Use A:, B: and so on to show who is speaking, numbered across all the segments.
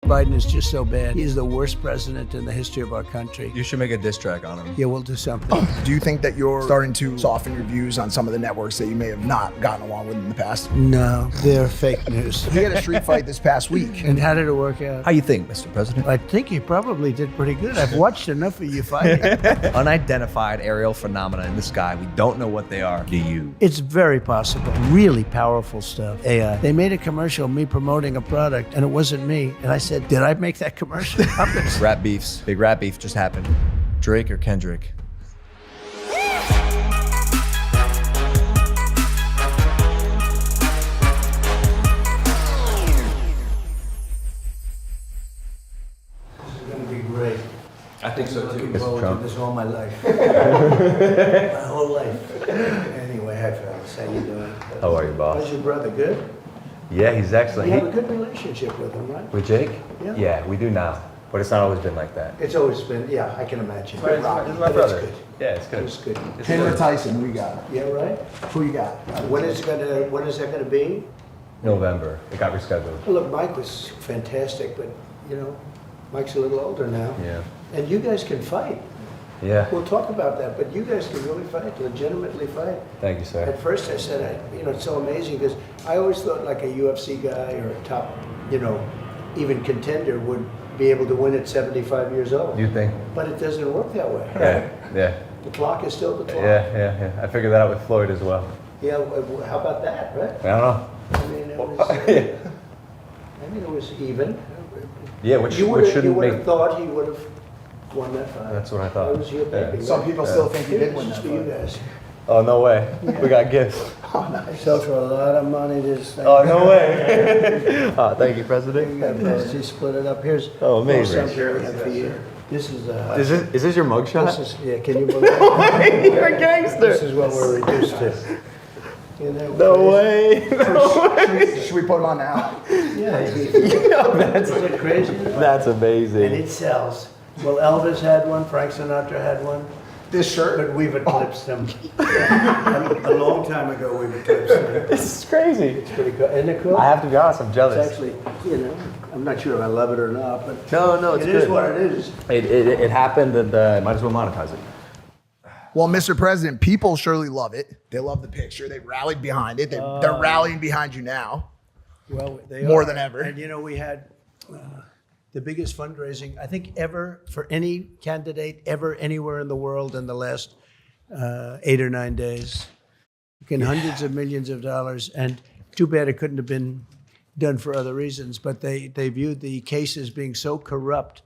A: Biden is just so bad. He is the worst president in the history of our country.
B: You should make a diss track on him.
A: Yeah, we'll do something.
C: Do you think that you're starting to soften your views on some of the networks that you may have not gotten along with in the past?
A: No, they're fake news.
C: He had a street fight this past week.
A: And how did it work out?
B: How you think, Mr. President?
A: I think you probably did pretty good. I've watched enough of you fighting.
B: Unidentified aerial phenomena in the sky. We don't know what they are. Do you?
A: It's very possible. Really powerful stuff. AI. They made a commercial, me promoting a product, and it wasn't me. And I said, did I make that commercial?
B: Rat beefs. Big rat beef just happened. Drake or Kendrick? I think so too.
A: Looking forward to this all my life. My whole life. Anyway, hi fellas, how you doing?
D: How are you, boss?
A: How's your brother? Good?
D: Yeah, he's excellent.
A: You have a good relationship with him, right?
D: With Jake?
A: Yeah.
D: Yeah, we do now. But it's not always been like that.
A: It's always been, yeah, I can imagine.
D: But it's my
A: But
D: brother.
A: It's good.
D: Yeah, it's good.
A: It's good.
D: It's
C: Taylor
D: good.
C: Tyson, who you got?
A: Yeah, right?
C: Who you got?
A: When is that gonna be?
D: November. It got rescheduled.
A: Well, look, Mike was fantastic, but you know, Mike's a little older now.
D: Yeah.
A: And you guys can fight.
D: Yeah.
A: We'll talk about that, but you guys can really fight, legitimately fight.
D: Thank you, sir.
A: At first I said, it's so amazing because I always thought like a UFC guy or a top, even contender would be able to win at 75 years old.
D: You think?
A: But it doesn't work that way.
D: Yeah.
A: The clock is still the clock.
D: Yeah. I figured that out with Floyd as well.
A: Yeah, how about that, right?
D: I don't know.
A: I mean, it was, it was even.
D: Yeah, which
A: You would
D: shouldn't
A: have
D: make.
A: thought he would have won that fight.
D: That's what I thought.
A: That was your baby.
C: Some
A: right?
C: people still think he did win that
A: For you
C: fight.
A: guys.
D: Oh, no way. We got gifts.
A: So for a lot of money, this thing.
D: Oh, no way. Thank you, President.
A: She split it up. Here's
D: Oh, amazing.
A: something we have for you. This is
D: Is this your mugshot?
A: this is can you believe it?
D: You're a gangster.
A: This is what we're reduced to.
D: No way.
C: Should we put him on now?
A: Yeah.
D: That's
A: Is it crazy?
D: That's amazing.
A: And it sells. Well, Elvis had one. Frank Sinatra had one.
C: This shirt?
A: But we've eclipsed them. A long time ago, we've eclipsed them.
D: This is crazy.
A: It's pretty cool. Isn't it cool?
D: I have to be honest, I'm
A: It's
D: jealous.
A: actually, I'm not sure if I love it or not, but
D: No, it's
A: it
D: good.
A: is what it is.
D: It happened, and might as well monetize it.
C: Well, Mr. President, people surely love it. They love the picture. They rallied behind it. They're rallying behind you now.
A: Well, they
C: More
A: are.
C: than ever.
A: And we had the biggest fundraising, I think, ever for any candidate ever anywhere in the world in the last 8 or 9 days. Hundreds of millions of dollars. And too bad it couldn't have been done for other reasons, but they viewed the case as being so corrupt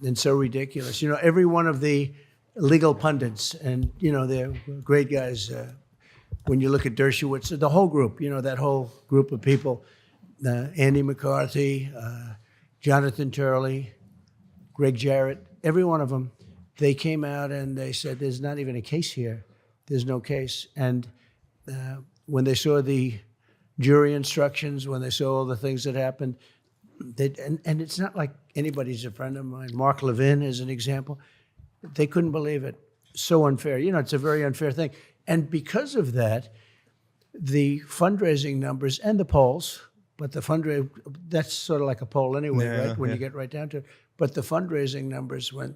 A: and so ridiculous. Every one of the legal pundits, and they're great guys. When you look at Dershowitz, the whole group, that whole group of people, Andy McCarthy, Jonathan Turley, Greg Jarrett, every one of them, they came out and they said, there's not even a case here. There's no case. And when they saw the jury instructions, when they saw all the things that happened, and it's not like anybody's a friend of mine. Mark Levin is an example. They couldn't believe it. So unfair. It's a very unfair thing. And because of that, the fundraising numbers and the polls, but the fundraising, that's sort of like a poll anyway, right? When you get right down to it. But the fundraising numbers went,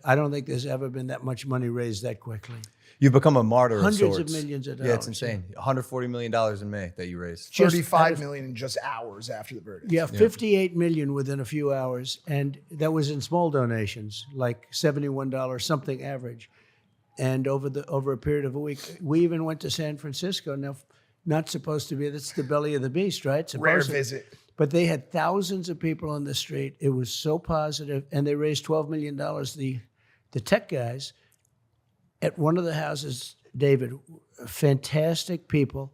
A: I don't think there's ever been that much money raised that quickly.
B: You've become a martyr of
A: Hundreds
B: sorts.
A: of millions of dollars.
B: Yeah, it's insane. $140 million in May that you raised.
C: $35 million in just hours after the verdict.
A: Yeah, 58 million within a few hours, and that was in small donations, like $71 something average. And over a period of a week, we even went to San Francisco. Now, not supposed to be. That's the belly of the beast, right?
C: Rare visit.
A: But they had thousands of people on the street. It was so positive, and they raised $12 million. The tech guys at one of the houses, David, fantastic people.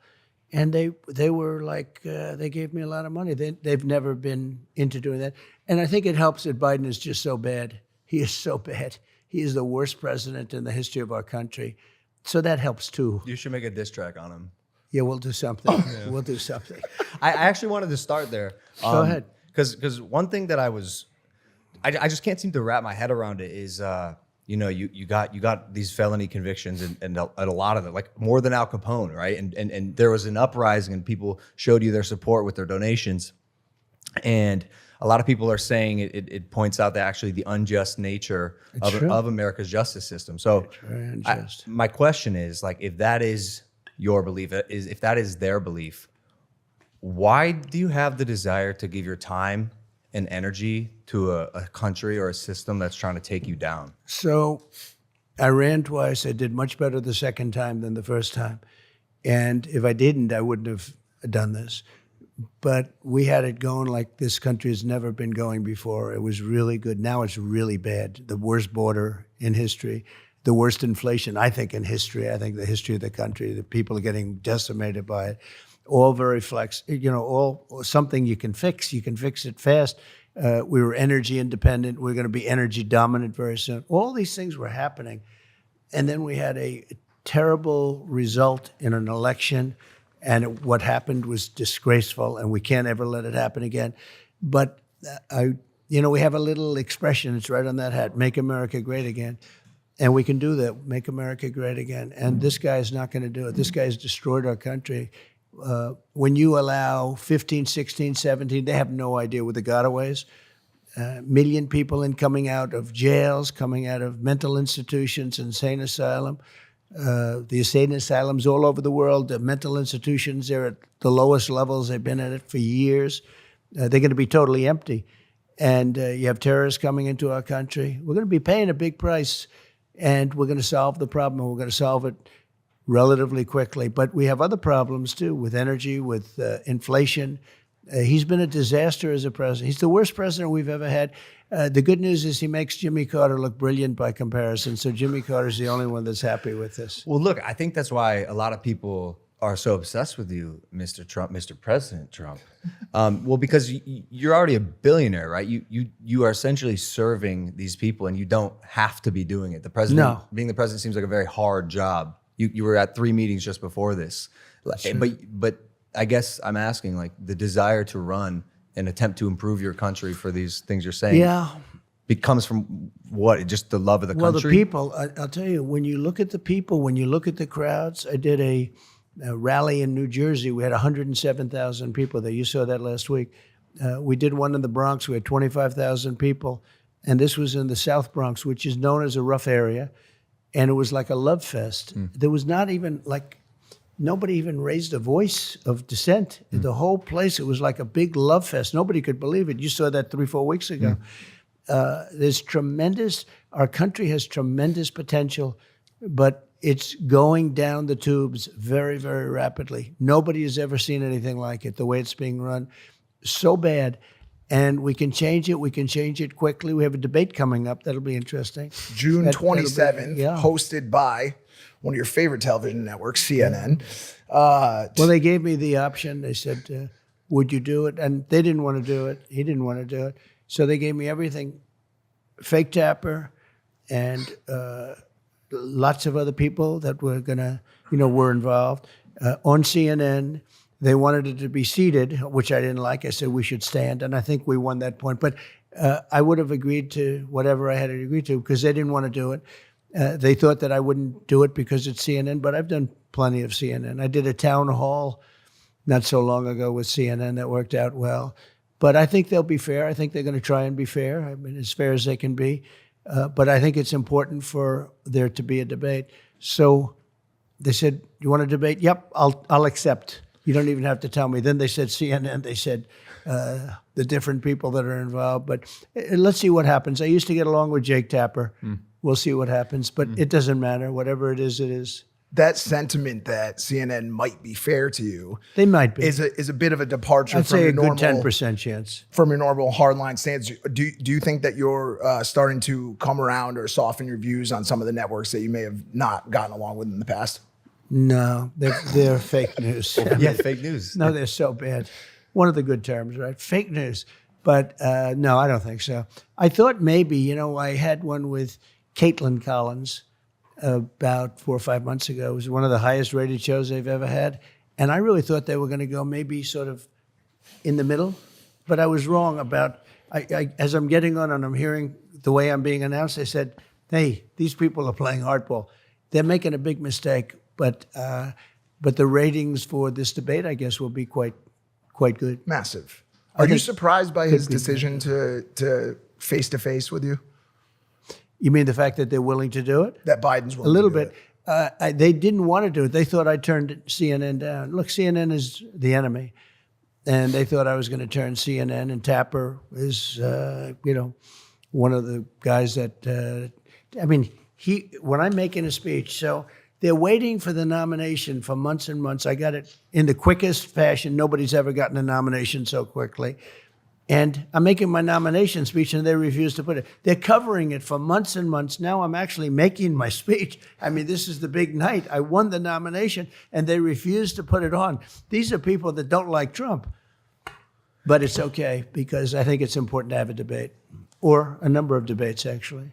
A: And they were like, they gave me a lot of money. They've never been into doing that. And I think it helps that Biden is just so bad. He is so bad. He is the worst president in the history of our country. So that helps too.
B: You should make a diss track on him.
A: Yeah, we'll do something. We'll do something.
B: I actually wanted to start there.
A: Go ahead.
B: Because one thing that I just can't seem to wrap my head around it is, you got these felony convictions and a lot of them, like more than Al Capone, right? And there was an uprising and people showed you their support with their donations. And a lot of people are saying it points out that actually the unjust nature of America's justice system. So
A: very unjust.
B: my question is, like, if that is your belief, if that is their belief, why do you have the desire to give your time and energy to a country or a system that's trying to take you down?
A: So I ran twice. I did much better the second time than the first time. And if I didn't, I wouldn't have done this. But we had it going like this country has never been going before. It was really good. Now it's really bad. The worst border in history, the worst inflation, I think, in history. I think the history of the country, the people are getting decimated by it. All very all something you can fix. You can fix it fast. We were energy independent. We're going to be energy dominant very soon. All these things were happening. And then we had a terrible result in an election. And what happened was disgraceful, and we can't ever let it happen again. But we have a little expression. It's right on that hat: "Make America Great Again," and we can do that. Make America great again. And this guy is not going to do it. This guy has destroyed our country. When you allow 15, 16, 17, they have no idea what the gotaways. Million people coming out of jails, coming out of mental institutions, insane asylum. The insane asylums all over the world, the mental institutions, they're at the lowest levels. They've been at it for years. They're going to be totally empty. And you have terrorists coming into our country. We're going to be paying a big price, and we're going to solve the problem, and we're going to solve it relatively quickly. But we have other problems, too, with energy, with inflation. He's been a disaster as a president. He's the worst president we've ever had. The good news is he makes Jimmy Carter look brilliant by comparison. So Jimmy Carter's the only one that's happy with this.
B: Well, look, I think that's why a lot of people are so obsessed with you, Mr. Trump, Mr. President Trump. Well, because you're already a billionaire, right? You are essentially serving these people, and you don't have to be doing it. The president, being the president, seems like a very hard job. You were at 3 meetings just before this, but I guess I'm asking, like, the desire to run and attempt to improve your country for these things you're saying.
A: Yeah.
B: It comes from what? Just the love of the country?
A: Well, the people, I'll tell you, when you look at the people, when you look at the crowds, I did a rally in New Jersey. We had 107,000 people there. You saw that last week. We did one in the Bronx. We had 25,000 people. And this was in the South Bronx, which is known as a rough area. And it was like a love fest. There was not even nobody even raised a voice of dissent. The whole place, it was like a big love fest. Nobody could believe it. You saw that 3-4 weeks ago. There's our country has tremendous potential, but it's going down the tubes very, very rapidly. Nobody has ever seen anything like it, the way it's being run. So bad. And we can change it. We can change it quickly. We have a debate coming up. That'll be interesting.
C: June 27th, hosted by one of your favorite television networks, CNN.
A: Well, they gave me the option. They said, would you do it? And they didn't want to do it. He didn't want to do it. So they gave me everything. Fake Tapper and lots of other people that were going to, were involved. On CNN, they wanted it to be seated, which I didn't like. I said we should stand, and I think we won that point. But I would have agreed to whatever I had to agree to because they didn't want to do it. They thought that I wouldn't do it because it's CNN, but I've done plenty of CNN. I did a town hall not so long ago with CNN that worked out well. But I think they'll be fair. I think they're going to try and be fair. I mean, as fair as they can be. But I think it's important for there to be a debate. So they said, you want to debate? Yep, I'll accept. You don't even have to tell me. Then they said CNN. They said the different people that are involved. But let's see what happens. I used to get along with Jake Tapper. We'll see what happens. But it doesn't matter. Whatever it is, it is.
C: That sentiment that CNN might be fair to you,
A: they might be,
C: is a bit of a departure
A: I'd
C: from
A: say
C: your
A: a
C: normal,
A: good 10% chance
C: from your normal hardline stance. Do you think that you're starting to come around or soften your views on some of the networks that you may have not gotten along with in the past?
A: No, they're fake news.
B: Yeah, fake news.
A: No, they're so bad. One of the good terms, right? Fake news. But no, I don't think so. I thought maybe, I had one with Caitlin Collins about 4 or 5 months ago. It was one of the highest rated shows they've ever had. And I really thought they were going to go maybe sort of in the middle. But I was wrong about, as I'm getting on and I'm hearing the way I'm being announced, they said, hey, these people are playing hardball. They're making a big mistake. But the ratings for this debate, I guess, will be quite good.
C: Massive. Are you surprised by his decision to face to face with you?
A: You mean the fact that they're willing to do it?
C: That Biden's
A: A
C: willing
A: little
C: to do
A: bit.
C: it?
A: They didn't want to do it. They thought I turned CNN down. Look, CNN is the enemy. And they thought I was going to turn CNN, and Tapper is, one of the guys that, when I'm making a speech, so they're waiting for the nomination for months and months. I got it in the quickest fashion. Nobody's ever gotten a nomination so quickly. And I'm making my nomination speech, and they refuse to put it. They're covering it for months and months. Now I'm actually making my speech. I mean, this is the big night. I won the nomination, and they refuse to put it on. These are people that don't like Trump. But it's okay, because I think it's important to have a debate, or a number of debates, actually.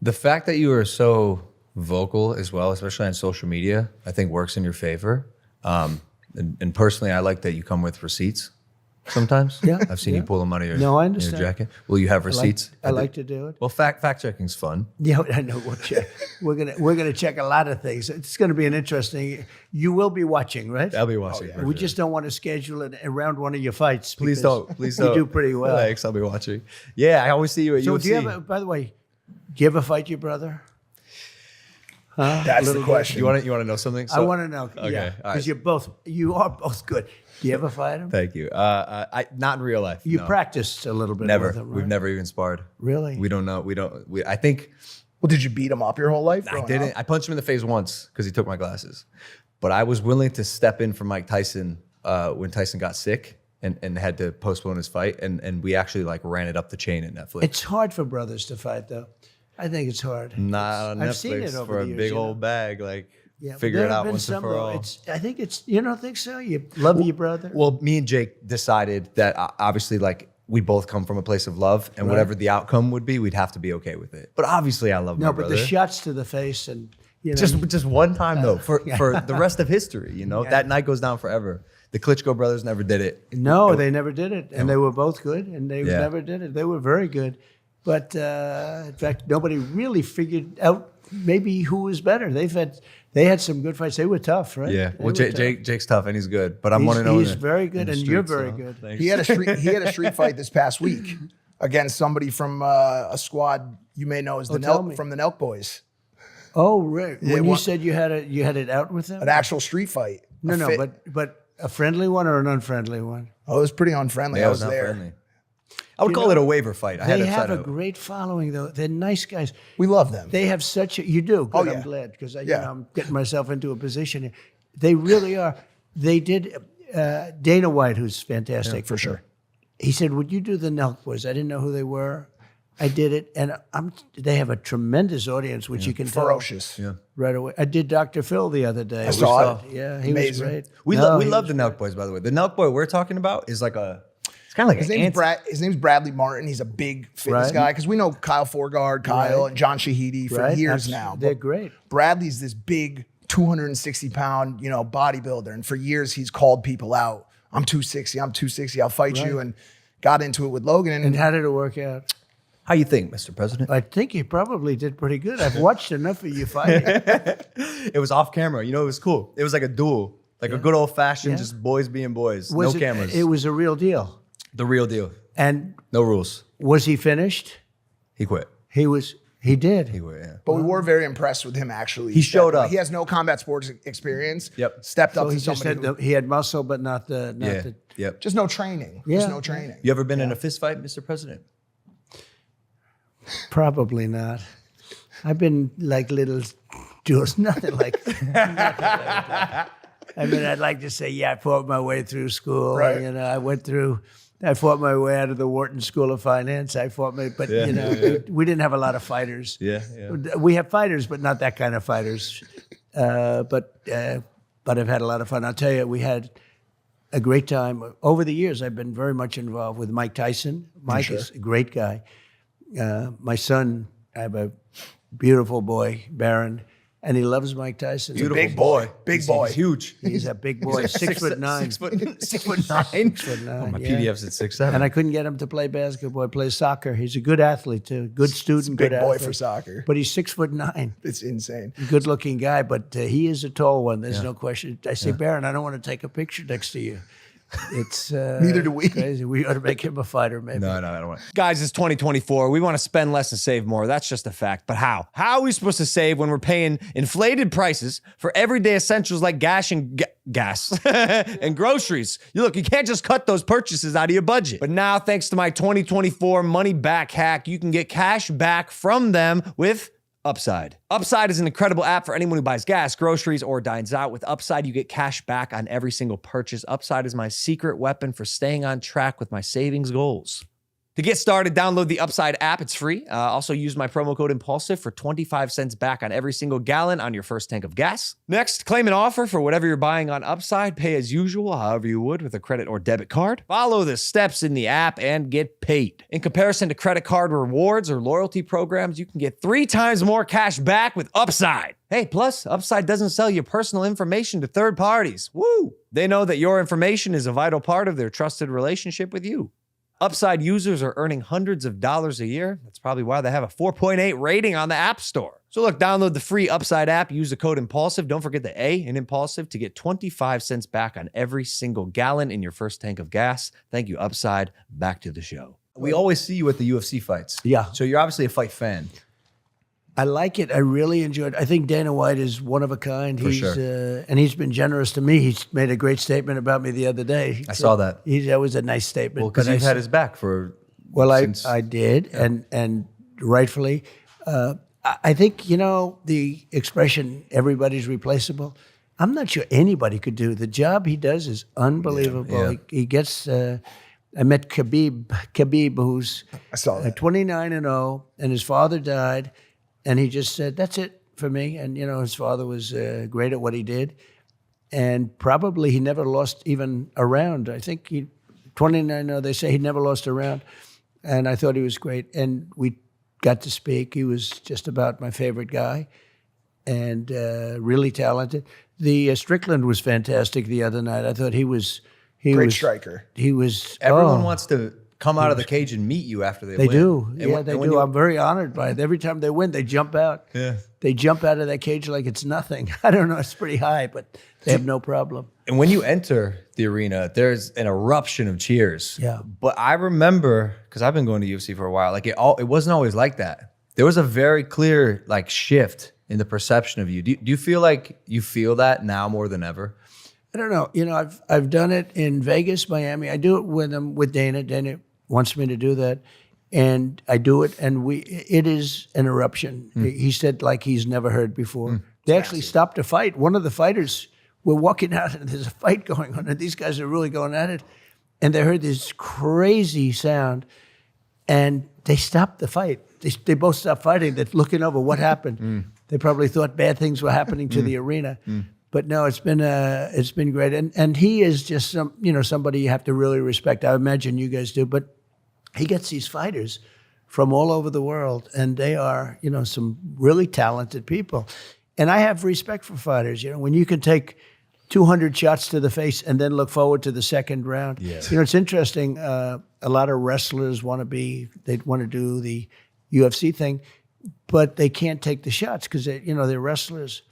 B: The fact that you are so vocal as well, especially on social media, I think works in your favor. And personally, I like that you come with receipts sometimes.
A: Yeah,
B: I've seen you pull them out of your,
A: No, I
B: your
A: understand.
B: jacket. Will you have receipts?
A: I like to do it.
B: Well, fact checking's fun.
A: Yeah, I know. We'll check. We're gonna check a lot of things. It's going to be an interesting. You will be watching, right?
B: I'll be watching. for
A: We
B: sure.
A: just don't want to schedule it around one of your fights.
B: Please
A: because
B: don't. Please don't.
A: You do pretty well.
B: Thanks. I'll be watching. Yeah, I always see you at
A: So
B: UFC.
A: do you have? By the way, do you ever fight your brother?
C: That's the question.
B: you want to know something?
A: I want to know.
B: Okay,
A: Yeah,
B: all
A: because
B: right.
A: you are both good. Do you ever fight him?
B: Thank you. I not in real life.
A: You
B: no.
A: practiced a little bit
B: Never.
A: with him, right?
B: We've never even sparred.
A: Really?
B: We don't know. I think
C: Well, did you beat him up your whole life?
B: I
C: growing
B: didn't.
C: up?
B: I punched him in the face once because he took my glasses. But I was willing to step in for Mike Tyson when Tyson got sick and had to postpone his fight. And we actually ran it up the chain at Netflix.
A: It's hard for brothers to fight, though. I think it's hard.
B: Not on
A: I've seen
B: Netflix
A: it over
B: for
A: the
B: a
A: years,
B: big
A: you know.
B: old bag.
A: Yeah,
B: Figure
A: there
B: it
A: have
B: out
A: been
B: once and
A: some,
B: for
A: though.
B: all.
A: I think it's. You don't think so? You love your brother.
B: Well, me and Jake decided that obviously, we both come from a place of love, and whatever the outcome would be, we'd have to be okay with it. But obviously, I love my
A: no,
B: brother.
A: but the shots to the face and
B: Just one time though, for the rest of history. That night goes down forever. The Klitschko brothers never did it.
A: No, they never did it, and they were both good, and they
B: Yeah.
A: never did it. They were very good, but in fact, nobody really figured out maybe who was better. They had some good fights. They were tough, right?
B: Yeah.
A: They
B: Well,
A: were tough.
B: Jake's tough and he's good, but I'm
A: He's-
B: 1-0.
A: he's very good, and you're very good.
C: He had a street fight this past week against somebody from a squad you may know as the
A: tell
C: Nelk
A: me.
C: from the Nelk Boys.
A: Oh, right.
C: Yeah,
A: When you
C: one-
A: said you had it out with them?
C: An actual street fight.
A: No,
C: A
A: no,
C: fit-
A: but a friendly one or an unfriendly one?
C: Oh, it was pretty unfriendly.
B: Yeah,
C: I
B: it
C: was
B: not
C: there.
B: friendly. I would call it a waiver fight. I had
A: They
B: to
A: have
B: try
A: a
B: to-
A: great following, though. They're nice guys.
C: We love them.
A: They have such a. You do. Good.
C: Oh, yeah.
A: I'm glad because
C: Yeah.
A: I'm getting myself into a position. They really are. They did. Dana White, who's fantastic.
C: for sure.
A: He said, "Would you do the Nelk Boys?" I didn't know who they were. I did it, and they have a tremendous audience, which you can
C: Ferocious.
B: Yeah.
A: tell right away. I did Dr. Phil the other day.
C: I saw it.
A: Yeah, he
C: Amazing.
A: was great.
B: We
A: No, he
B: love
A: was
B: the Nelk Boys, by the way. The Nelk Boy we're talking about is it's kind of like
C: His
B: an
C: name's
B: anti-
C: Brad. His name's Bradley Martin. He's a big fitness
A: Right.
C: guy because we know Kyle Forgard, Kyle,
A: Right.
C: and John Shahidi for
A: Right?
C: years
A: Abs-
C: now.
A: They're
C: But
A: great.
C: Bradley's this big 260-pound, bodybuilder, and for years he's called people out. I'm 260. I'm 260. I'll fight you. And got into it with Logan.
A: And how did it work out?
B: How you think, Mr. President?
A: I think he probably did pretty good. I've watched enough of you fighting.
B: It was off camera. It was cool. It was like a duel, like a good old fashioned,
A: Yeah.
B: just boys being boys,
A: Was
B: no cameras.
A: It was a real deal.
B: The real deal.
A: And
B: No rules.
A: was he finished?
B: He quit.
A: He did.
B: He quit. Yeah.
C: But we were very impressed with him actually.
B: He showed
C: stepping-
B: up.
C: He has no combat sports experience.
B: Yep.
C: Stepped up
A: So
C: to
A: he just
C: somebody
A: had
C: who,
A: he had muscle, but not the. Not
B: Yeah.
A: the
B: Yep.
C: just no training.
A: Yeah.
C: Just no training.
B: You ever been in a fist fight, Mr. President?
A: probably not. I've been like little duels, nothing like that. I mean, I'd like to say, yeah, I fought my way through school.
C: Right.
A: I fought my way out of the Wharton School of Finance. But we didn't have a lot of fighters.
B: Yeah.
A: We have fighters, but not that kind of fighters. But I've had a lot of fun. I'll tell you, we had a great time. Over the years, I've been very much involved with Mike Tyson. Mike is a great guy. My son, I have a beautiful boy, Baron, and he loves Mike Tyson.
C: Big boy. Big boy.
B: He's huge.
A: He's a big boy, 6'9".
B: 6'9". 6'9".
A: Oh,
B: My PDF's at 6'7".
A: And I couldn't get him to play basketball, play soccer. He's a good athlete too, good student,
C: Big
A: good
C: boy
A: athlete.
C: for soccer.
A: But he's 6'9".
C: It's insane.
A: Good looking guy, but he is a tall one. There's no question. I say, Baron, I don't want to take a picture next to you. It's
C: Neither do we.
A: Crazy. We ought to make him a fighter, maybe.
B: No, I don't want.
E: Guys, it's 2024. We want to spend less and save more. That's just a fact. But how? How are we supposed to save when we're paying inflated prices for everyday essentials like gas and groceries? You can't just cut those purchases out of your budget. But now, thanks to my 2024 money back hack, you can get cash back from them with Upside. Upside is an incredible app for anyone who buys gas, groceries, or dines out. With Upside, you get cash back on every single purchase. Upside is my secret weapon for staying on track with my savings goals. To get started, download the Upside app. It's free. Also, use my promo code IMPULSIVE for 25 cents back on every single gallon on your first tank of gas. Next, claim an offer for whatever you're buying on Upside. Pay as usual, however you would with a credit or debit card. Follow the steps in the app and get paid. In comparison to credit card rewards or loyalty programs, you can get 3 times more cash back with Upside. Hey, plus, Upside doesn't sell your personal information to third parties. Woo! They know that your information is a vital part of their trusted relationship with you. Upside users are earning hundreds of dollars a year. That's probably why they have a 4.8 rating on the App Store. So download the free Upside app. Use the code IMPULSIVE. Don't forget the A in IMPULSIVE to get 25 cents back on every single gallon in your first tank of gas. Thank you, Upside. Back to the show.
B: We always see you at the UFC fights.
A: Yeah.
B: So you're obviously a fight fan.
A: I like it. I really enjoyed it. I think Dana White is one of a kind.
B: For
A: He's
B: sure.
A: And he's been generous to me. He's made a great statement about me the other day.
B: I saw that.
A: That was a nice statement.
B: Well, because
A: But
B: you've
A: I
B: had his back for.
A: Well,
B: since,
A: I did, and rightfully. I think, the expression, everybody's replaceable, I'm not sure anybody could do. The job he does is unbelievable.
B: Yeah.
A: He gets, I met Khabib, who's
C: I saw that.
A: 29-0, and his father died, and he just said, that's it for me. And, his father was great at what he did, and probably he never lost even a round. I think 29-0, they say he never lost a round. And I thought he was great. And we got to speak. He was just about my favorite guy and really talented. The Strickland was fantastic the other night. I thought he was
C: Great striker.
A: He was.
B: everyone wants to come out of the cage and meet you after they
A: They
B: win.
A: do.
B: And
A: Yeah,
B: when-
A: they
B: and when
A: do.
B: you-
A: I'm very honored by it. Every time they win, they jump out.
B: Yeah.
A: They jump out of that cage like it's nothing. I don't know. It's pretty high, but they have no problem.
B: And when you enter the arena, there's an eruption of cheers.
A: Yeah.
B: But I remember, because I've been going to UFC for a while, it wasn't always like that. There was a very clear shift in the perception of you. Do you feel like you feel that now more than ever?
A: I don't know. I've done it in Vegas, Miami. I do it with Dana. Dana wants me to do that, and I do it. And it is an eruption. He said like he's never heard before. They actually stopped a fight. One of the fighters were walking out, and there's a fight going on, and these guys are really going at it, and they heard this crazy sound, and they stopped the fight. They both stopped fighting. They're looking over what happened. They probably thought bad things were happening to the arena. But no, it's been great, and he is just somebody you have to really respect. I imagine you guys do, but he gets these fighters from all over the world, and they are some really talented people, and I have respect for fighters. When you can take 200 shots to the face and then look forward to the second round.
B: Yeah.
A: It's interesting. A lot of wrestlers want to do the UFC thing, but they can't take the shots because they're wrestlers.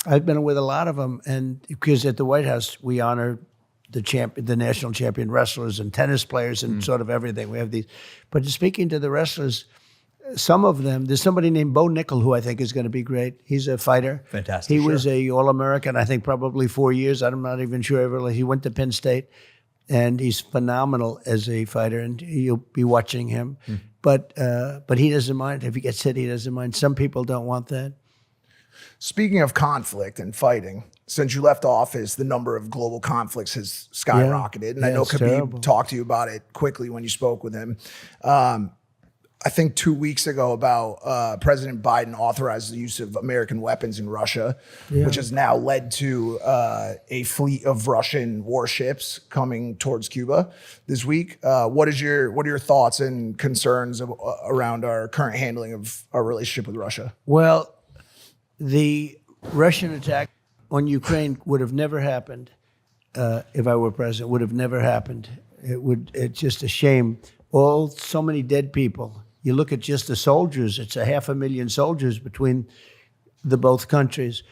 A: I've been with a lot of them, and because at the White House we honor the national champion wrestlers and tennis players and sort of everything. We have these, but speaking to the wrestlers, some of them. There's somebody named Bo Nickel who I think is going to be great. He's a fighter.
B: Fantastic.
A: He was a All-American, I think, probably 4 years. I'm not even sure. He went to Penn State, and he's phenomenal as a fighter, and you'll be watching him. But he doesn't mind if he gets hit. He doesn't mind. Some people don't want that.
C: Speaking of conflict and fighting, since you left office, the number of global conflicts has skyrocketed. And I know
A: it's
C: Khabib
A: terrible.
C: talked to you about it quickly when you spoke with him. I think 2 weeks ago about President Biden authorized the use of American weapons in Russia, which has now led to a fleet of Russian warships coming towards Cuba this week. What are your thoughts and concerns around our current handling of our relationship with Russia?
A: Well, the Russian attack on Ukraine would have never happened if I were president. Would have never happened. It's just a shame. So many dead people. You look at just the soldiers. It's 500,000 soldiers between the both countries.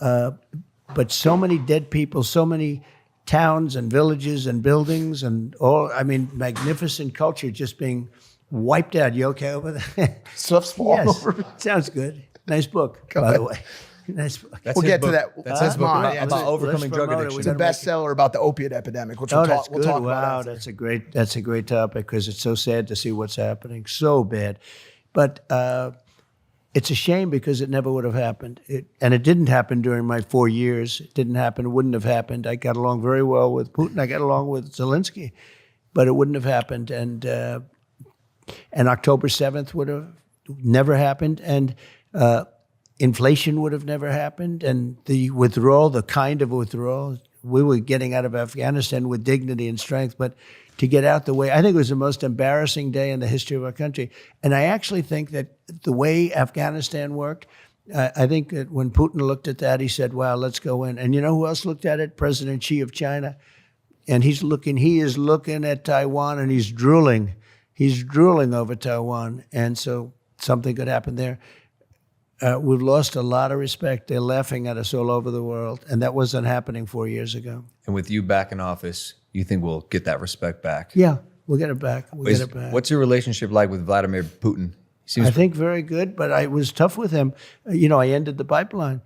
A: But so many dead people, so many towns and villages and buildings and all, I mean, magnificent culture just being wiped out. You okay over there?
C: Stuff's falling
A: Yes,
C: over.
A: sounds good. Nice book, by the way. Nice book.
B: That's
C: We'll
B: his
C: get to
B: book.
C: that.
B: That's his book
C: Huh?
B: about,
C: Yeah,
B: about
C: let's
B: overcoming drug
A: promote it.
B: addiction.
C: It's a bestseller about the opiate epidemic, which
A: Oh,
C: we'll
A: that's
C: talk, we'll
A: good.
C: talk
A: Wow,
C: about. After.
A: that's a great topic because it's so sad to see what's happening. So bad, but it's a shame because it never would have happened. And it didn't happen during my 4 years. It didn't happen. It wouldn't have happened. I got along very well with Putin. I got along with Zelensky, but it wouldn't have happened. And October 7th would have never happened. And inflation would have never happened. And the withdrawal, the kind of withdrawal, we were getting out of Afghanistan with dignity and strength, but to get out the way, I think it was the most embarrassing day in the history of our country. And I actually think that the way Afghanistan worked, I think that when Putin looked at that, he said, wow, let's go in. And you know who else looked at it? President Xi of China. And he is looking at Taiwan and he's drooling. He's drooling over Taiwan. And so something could happen there. We've lost a lot of respect. They're laughing at us all over the world. And that wasn't happening 4 years ago.
B: And with you back in office, you think we'll get that respect back?
A: Yeah, we'll get it back. We'll get it back.
B: What's your relationship like with Vladimir Putin?
A: I think very good, but I was tough with him. I ended the pipeline.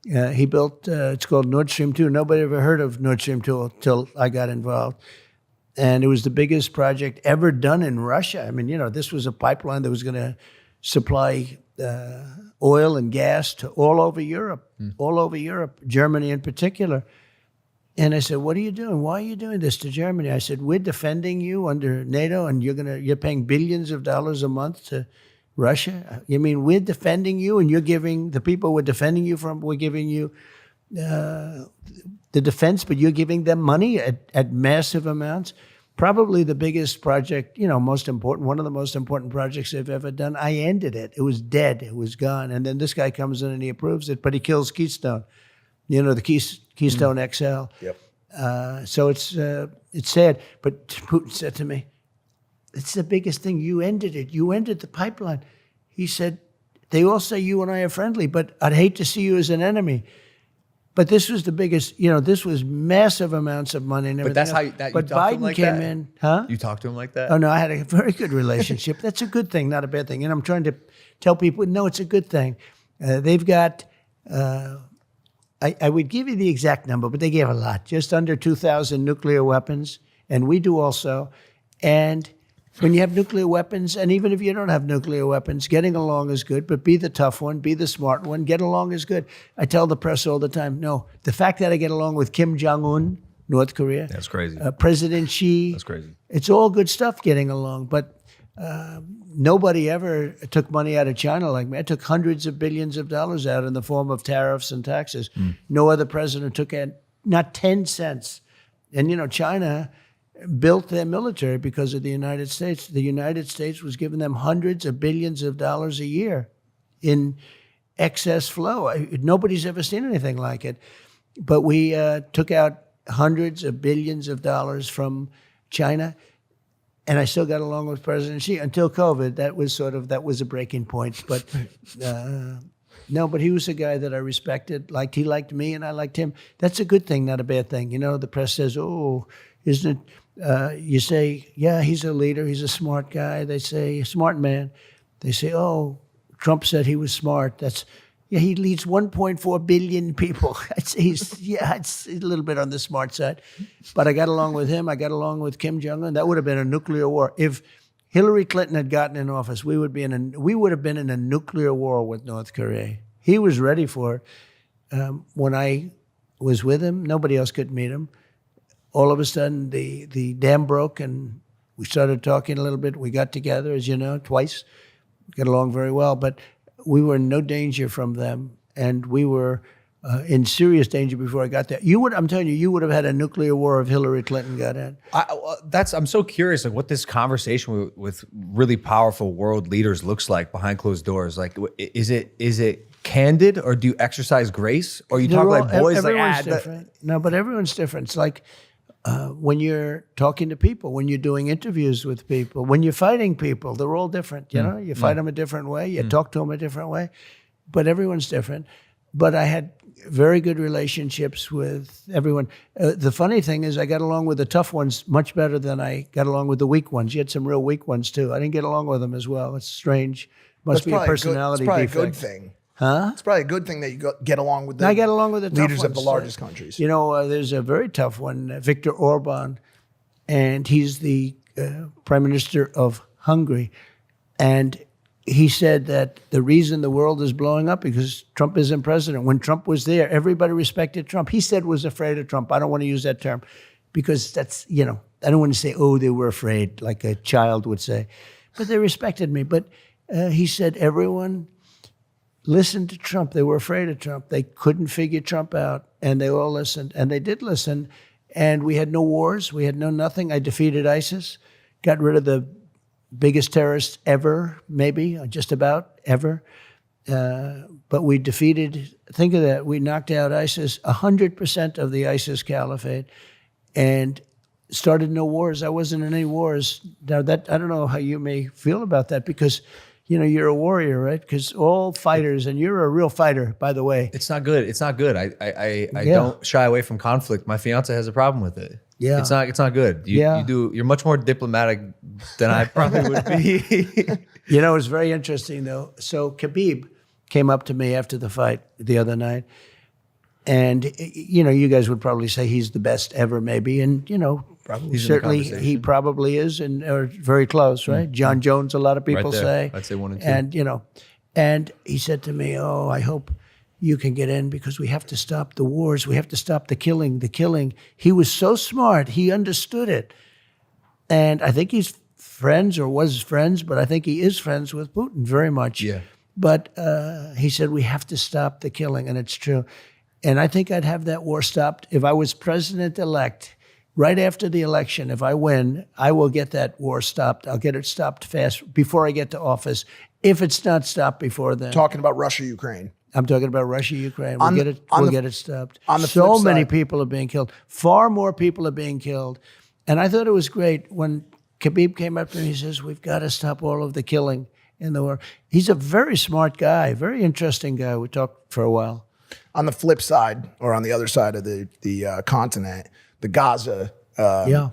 A: He built, it's called Nord Stream 2. Nobody ever heard of Nord Stream 2 until I got involved. And it was the biggest project ever done in Russia. I mean, this was a pipeline that was going to supply oil and gas to all over Europe, Germany in particular. And I said, what are you doing? Why are you doing this to Germany? I said, we're defending you under NATO and you're paying billions of dollars a month to Russia. You mean we're defending you and you're giving the people we're defending you from, we're giving you the defense, but you're giving them money at massive amounts? Probably the biggest project, most important, one of the most important projects they've ever done. I ended it. It was dead. It was gone. And then this guy comes in and he approves it, but he kills Keystone. The Keystone XL.
B: Yep.
A: So it's sad. But Putin said to me, it's the biggest thing. You ended it. You ended the pipeline. He said, they all say you and I are friendly, but I'd hate to see you as an enemy. But this was the biggest, this was massive amounts of money and everything.
B: But that's how
A: else.
B: you
A: But
B: talk to him
A: Biden
B: like
A: came
B: that?
A: in, huh?
B: You talk to him like that?
A: Oh, no, I had a very good relationship. That's a good thing, not a bad thing. And I'm trying to tell people, no, it's a good thing. They've got, I would give you the exact number, but they gave a lot, just under 2,000 nuclear weapons, and we do also. And when you have nuclear weapons, and even if you don't have nuclear weapons, getting along is good, but be the tough one, be the smart one, get along is good. I tell the press all the time, no, the fact that I get along with Kim Jong-un, North Korea.
B: That's crazy.
A: President Xi.
B: That's crazy.
A: It's all good stuff getting along, but nobody ever took money out of China like me. I took hundreds of billions of dollars out in the form of tariffs and taxes. No other president took not 10 cents. And, China built their military because of the United States. The United States was giving them hundreds of billions of dollars a year in excess flow. Nobody's ever seen anything like it. But we took out hundreds of billions of dollars from China. And I still got along with President Xi until COVID. That was a breaking point. But no, but he was a guy that I respected. He liked me and I liked him. That's a good thing, not a bad thing. The press says, oh, isn't it? You say, yeah, he's a leader. He's a smart guy. They say, smart man. They say, oh, Trump said he was smart. He leads 1.4 billion people. It's a little bit on the smart side. But I got along with him. I got along with Kim Jong-un. That would have been a nuclear war. If Hillary Clinton had gotten in office, we would have been in a nuclear war with North Korea. He was ready for it. When I was with him, nobody else could meet him. All of a sudden, the dam broke, and we started talking a little bit. We got together, as you know, twice. We got along very well, but we were in no danger from them, and we were in serious danger before I got there. I'm telling you, you would have had a nuclear war if Hillary Clinton got in.
B: I'm so curious, what this conversation with really powerful world leaders looks like behind closed doors. Is it candid, or do you exercise grace, or you talk like boys?
A: Everyone's different. No, but everyone's different. It's like when you're talking to people, when you're doing interviews with people, when you're fighting people, they're all different. You fight them a different way, you talk to them a different way, but everyone's different. But I had very good relationships with everyone. The funny thing is, I got along with the tough ones much better than I got along with the weak ones. You had some real weak ones too. I didn't get along with them as well. It's strange. Must be a personality
C: It's probably
A: defect.
C: a good thing. Huh? It's probably a good thing that you get along with the
A: I get along with the tough
C: leaders of
A: ones.
C: the largest countries.
A: You know, there's a very tough one, Viktor Orban, and he's the prime minister of Hungary. And he said that the reason the world is blowing up because Trump isn't president. When Trump was there, everybody respected Trump. He said was afraid of Trump. I don't want to use that term because that's, you know, I don't want to say, oh, they were afraid, like a child would say. But they respected me. But he said everyone listened to Trump. They were afraid of Trump. They couldn't figure Trump out, and they all listened. And they did listen. And we had no wars. We had no nothing. I defeated ISIS, got rid of the biggest terrorists ever, maybe, or just about ever. But we defeated, think of that, we knocked out ISIS, 100% of the ISIS caliphate, and started no wars. I wasn't in any wars. Now, that I don't know how you may feel about that because, you know, you're a warrior, right? Because all fighters, and you're a real fighter, by the way.
B: It's not good. It's not good. I don't shy away from conflict. My fiance has a problem with it.
A: Yeah.
B: It's not good. You're much more diplomatic than I probably would be.
A: You know, it's very interesting though. So Khabib came up to me after the fight the other night, and you know, you guys would probably say he's the best ever, maybe, and you know,
B: Probably.
A: certainly he probably is, and or very close, right? John Jones, a lot of people
B: Right
A: say.
B: I'd say 1 and 2.
A: And you know, and he said to me, "Oh, I hope you can get in because we have to stop the wars. We have to stop the killing, the killing." He was so smart. He understood it. And I think he's friends or was friends, but I think he is friends with Putin very much.
B: Yeah.
A: But he said, we have to stop the killing, and it's true. And I think I'd have that war stopped if I was president-elect. Right after the election, if I win, I will get that war stopped. I'll get it stopped fast before I get to office. If it's not stopped before then.
C: Talking about Russia, Ukraine.
A: I'm talking about Russia, Ukraine. We'll get it stopped.
C: On the
A: so
C: flip
A: many
C: side-
A: people are being killed. Far more people are being killed. And I thought it was great when Khabib came up to me. He says, "We've got to stop all of the killing in the war." He's a very smart guy, very interesting guy. We talked for a while.
C: On the flip side, or on the other side of the continent, the Gaza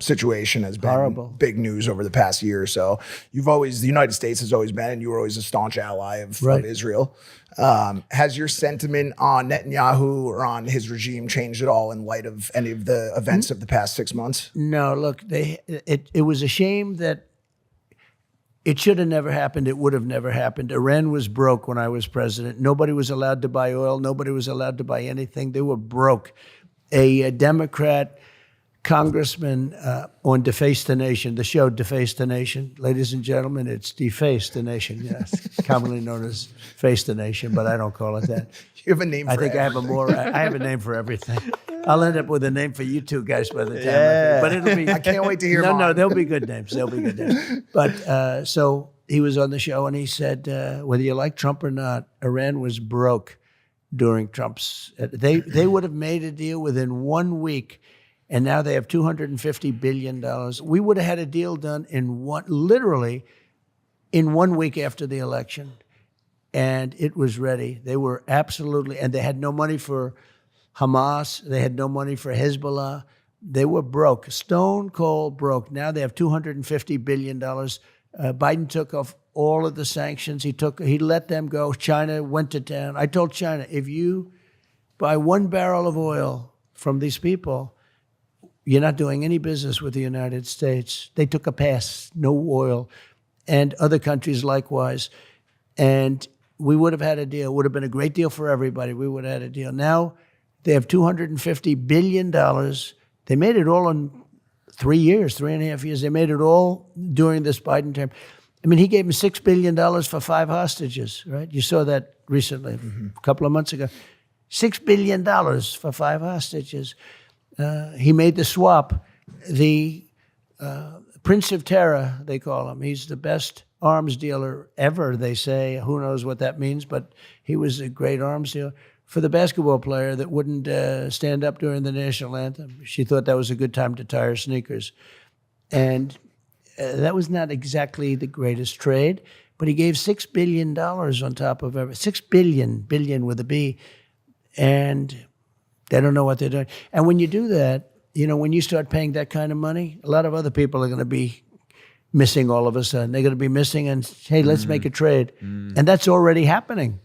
C: situation has been
A: Horrible.
C: big news over the past year or so. The United States has always been, and you were always a staunch ally of Israel. Has your sentiment on Netanyahu or on his regime changed at all in light of any of the events of the past 6 months?
A: No, look, it was a shame that it should have never happened. It would have never happened. Iran was broke when I was president. Nobody was allowed to buy oil. Nobody was allowed to buy anything. They were broke. A Democrat congressman on Deface the Nation, the show Deface the Nation. Ladies and gentlemen, it's Deface the Nation, yes, commonly known as Face the Nation, but I don't call it that.
C: You have a name for
A: I think
C: everything.
A: I have a name for everything. I'll end up with a name for you two guys by the time. But it'll be.
C: I can't wait to hear
A: No,
C: mine.
A: they'll be good names. They'll be good names. But so he was on the show and he said, whether you like Trump or not, Iran was broke during Trump's. They would have made a deal within 1 week. And now they have $250 billion. We would have had a deal done literally in 1 week after the election. And it was ready. They were absolutely, and they had no money for Hamas. They had no money for Hezbollah. They were broke, stone cold broke. Now they have $250 billion. Biden took off all of the sanctions. He let them go. China went to town. I told China, if you buy 1 barrel of oil from these people, you're not doing any business with the United States. They took a pass, no oil, and other countries likewise. And we would have had a deal. It would have been a great deal for everybody. We would have had a deal. Now they have $250 billion. They made it all in 3 years, 3.5 years. They made it all during this Biden term. I mean, he gave them $6 billion for 5 hostages, right? You saw that recently, a couple of months ago. $6 billion for 5 hostages. He made the swap. The Prince of Terror, they call him. He's the best arms dealer ever, they say. Who knows what that means, but he was a great arms dealer. For the basketball player that wouldn't stand up during the national anthem. She thought that was a good time to tie her sneakers. And that was not exactly the greatest trade, but he gave $6 billion on top of everything. $6 billion with a B. and they don't know what they're doing. And when you do that, when you start paying that kind of money, a lot of other people are going to be missing all of a sudden. They're going to be missing and, hey, let's make a trade. And that's already happening.